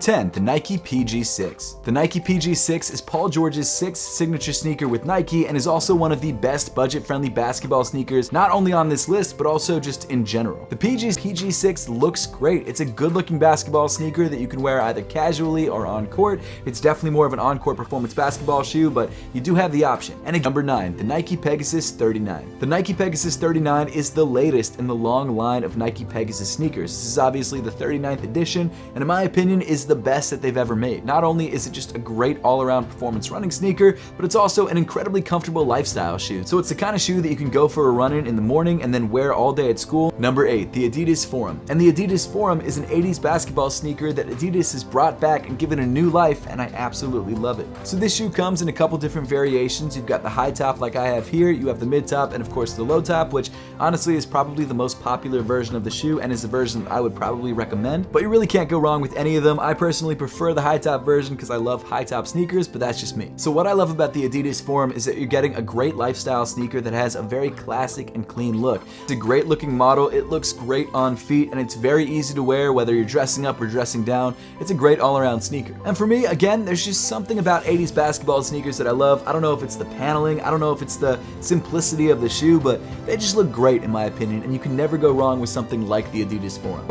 10, the Nike PG6. The Nike PG6 is Paul George's sixth signature sneaker with Nike and is also one of the best budget-friendly basketball sneakers, not only on this list, but also just in general. The PG6 looks great. It's a good-looking basketball sneaker that you can wear either casually or on court. It's definitely more of an on-court performance basketball shoe, but you do have the option. And number 9, the Nike Pegasus 39. The Nike Pegasus 39 is the latest in the long line of Nike Pegasus sneakers. This is obviously the 39th edition, and in my opinion is the best that they've ever made. Not only is it just a great all-around performance running sneaker, but it's also an incredibly comfortable lifestyle shoe. So it's the kind of shoe that you can go for a run in the morning and then wear all day at school. Number 8, the Adidas Forum. And the Adidas Forum is an 80s basketball sneaker that Adidas has brought back and given a new life, and I absolutely love it. So this shoe comes in a couple different variations. You've got the high top like I have here, you have the mid top, and of course the low top, which honestly is probably the most popular version of the shoe and is the version that I would probably recommend. But you really can't go wrong with any of them. I personally prefer the high top version because I love high top sneakers, but that's just me. So what I love about the Adidas Forum is that you're getting a great lifestyle sneaker that has a very classic and clean look. It's a great looking model, it looks great on feet, and it's very easy to wear whether you're dressing up or dressing down. It's a great all-around sneaker. And for me, again, there's just something about 80s basketball sneakers that I love. I don't know if it's the paneling, I don't know if it's the simplicity of the shoe, but they just look great in my opinion, and you can never go wrong with something like the Adidas Forum.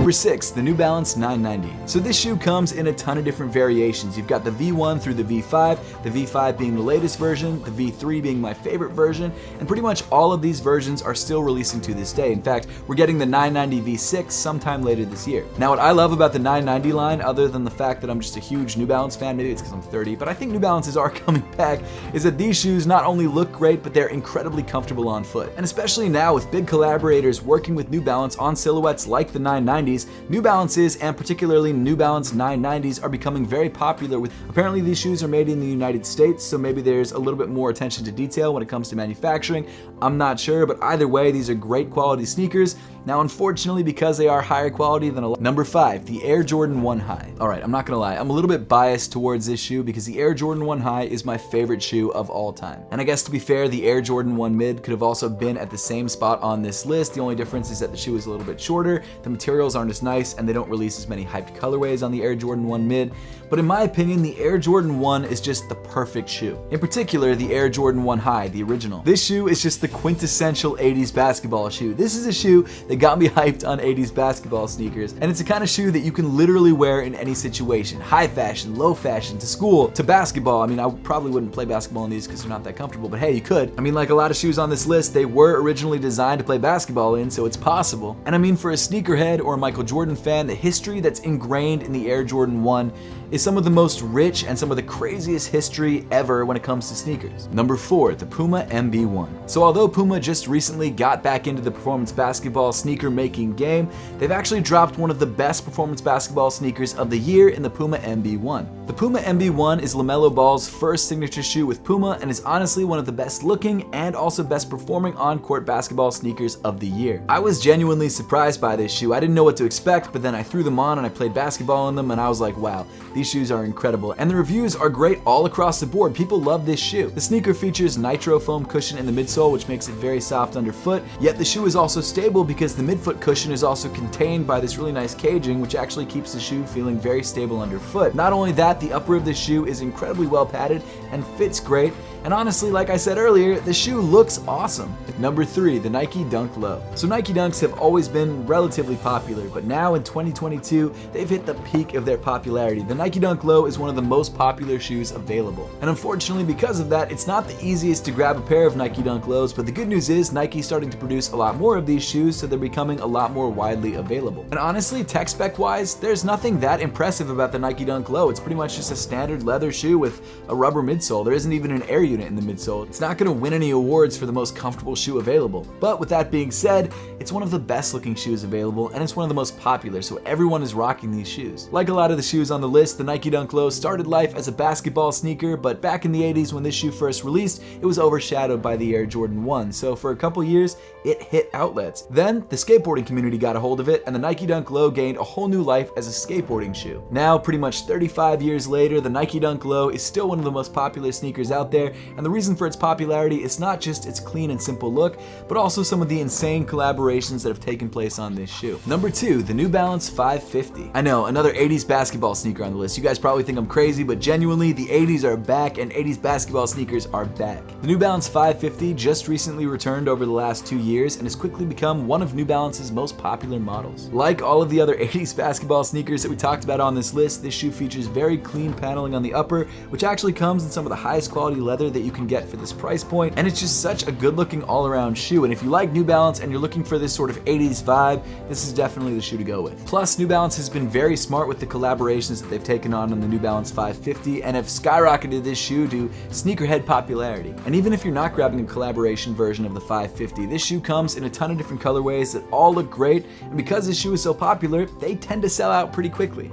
Number 6, the New Balance 990. So this shoe comes in a ton of different variations. You've got the V1 through the V5, the V5 being the latest version, the V3 being my favorite version, and pretty much all of these versions are still releasing to this day. In fact, we're getting the 990 V6 sometime later this year. Now what I love about the 990 line, other than the fact that I'm just a huge New Balance fan, maybe it's because I'm 30, but I think New Balances are coming back, is that these shoes not only look great, but they're incredibly comfortable on foot. And especially now with big collaborators working with New Balance on silhouettes like the 990s, New Balances, and particularly New Balance 990s, are becoming very popular. With apparently these shoes are made in the United States, so maybe there's a little bit more attention to detail when it comes to manufacturing. I'm not sure, but either way, these are great quality sneakers. Now, unfortunately, because they are higher quality than a lot. Number 5, the Air Jordan 1 High. All right, I'm not gonna lie, I'm a little bit biased towards this shoe because the Air Jordan 1 High is my favorite shoe of all time. And I guess to be fair, the Air Jordan 1 Mid could have also been at the same spot on this list. The only difference is that the shoe is a little bit shorter, the materials aren't as nice, and they don't release as many hyped colorways on the Air Jordan 1 Mid. But in my opinion, the Air Jordan 1 is just the perfect shoe. In particular, the Air Jordan 1 High, the original. This shoe is just the quintessential 80s basketball shoe. This is a shoe that got me hyped on 80s basketball sneakers, and it's a kind of shoe that you can literally wear in any situation. High fashion, low fashion, to school, to basketball. I mean, I probably wouldn't play basketball in these because they're not that comfortable, but hey, you could. I mean, like a lot of shoes on this list, they were originally designed to play basketball in, so it's possible. And I mean, for a sneakerhead or a Michael Jordan fan, the history that's ingrained in the Air Jordan 1 is some of the most rich and some of the craziest history ever when it comes to sneakers. Number 4, the Puma MB1. So although Puma just recently got back into the performance basketball sneaker making game, they've actually dropped one of the best performance basketball sneakers of the year in the Puma MB1. The Puma MB1 is LaMelo Ball's first signature shoe with Puma and is honestly one of the best looking and also best performing on-court basketball sneakers of the year. I was genuinely surprised by this shoe. I didn't know what to expect, but then I threw them on and I played basketball in them and I was like, wow, these shoes are incredible. And the reviews are great all across the board. People love this shoe. The sneaker features nitro foam cushion in the midsole, which makes it very soft underfoot, yet the shoe is also stable because the midfoot cushion is also contained by this really nice caging, which actually keeps the shoe feeling very stable underfoot. Not only that, the upper of the shoe is incredibly well padded and fits great, and honestly, like I said earlier, the shoe looks awesome. Number 3, the Nike Dunk Low. So Nike Dunks have always been relatively popular, but now in 2022, they've hit the peak of their popularity. The Nike Dunk Low is one of the most popular shoes available. And unfortunately, because of that, it's not the easiest to grab a pair of Nike Dunk Lows, but the good news is Nike's starting to produce a lot more of these shoes, so they're becoming a lot more widely available. And honestly, tech spec wise, there's nothing that impressive about the Nike Dunk Low. It's pretty much just a standard leather shoe with a rubber midsole. There isn't even an air unit in the midsole. It's not going to win any awards for the most comfortable shoe available. But with that being said, it's one of the best looking shoes available and it's one of the most popular, so everyone is rocking these shoes. Like a lot of the shoes on the list, the Nike Dunk Low started life as a basketball sneaker, but back in the 80s when this shoe first released, it was overshadowed by the Air Jordan 1. So for a couple years, it hit outlets. Then the skateboarding community got a hold of it and the Nike Dunk Low gained a whole new life as a skateboarding shoe. Now, pretty much 35 years later, the Nike Dunk Low is still one of the most popular sneakers out there, and the reason for its popularity is not just its clean and simple look, but also some of the insane collaborations that have taken place on this shoe. Number 2, the New Balance 550. I know, another 80s basketball sneaker on the list. You guys probably think I'm crazy, but genuinely, the 80s are back and 80s basketball sneakers are back. The New Balance 550 just recently returned over the last 2 years and has quickly become one of New Balance's most popular models. Like all of the other 80s basketball sneakers that we talked about on this list, this shoe features very clean paneling on the upper, which actually comes in some of the highest quality leather that you can get for this price point, and it's just such a good looking all around shoe. And if you like New Balance and you're looking for this sort of 80s vibe, this is definitely the shoe to go with. Plus, New Balance has been very smart with the collaborations that they've taken on the New Balance 550 and have skyrocketed this shoe to sneakerhead popularity. And even if you're not grabbing a collaboration version of the 550, this shoe comes in a ton of different colorways that all look great, and because this shoe is so popular, they tend to sell out pretty quickly.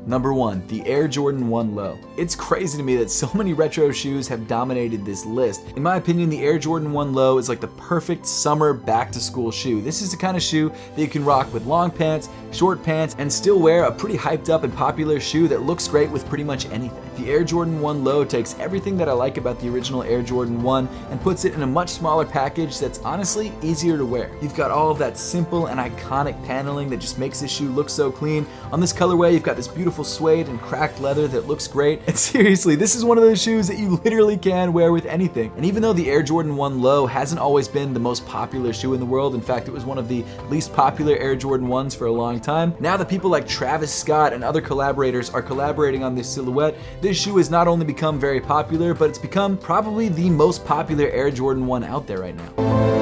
Number 1, the Air Jordan 1 Low. It's crazy to me that so many retro shoes have dominated this list. In my opinion, the Air Jordan 1 Low is like the perfect summer back to school shoe. This is the kind of shoe that you can rock with long pants, short pants, and still wear a pretty hyped up and popular shoe that looks great with pretty much anything. The Air Jordan 1 Low takes everything that I like about the original Air Jordan 1 and puts it in a much smaller package that's honestly easier to wear. You've got all of that simple and iconic paneling that just makes this shoe look so clean. On this colorway, you've got this beautiful suede and cracked leather that looks great. And seriously, this is one of those shoes that you literally can wear with anything. And even though the Air Jordan 1 Low hasn't always been the most popular shoe in the world, in fact, it was one of the least popular Air Jordan 1s for a long time, now that people like Travis Scott and other collaborators are collaborating on this silhouette, this shoe has not only become very popular, but it's become probably the most popular Air Jordan 1 out there right now.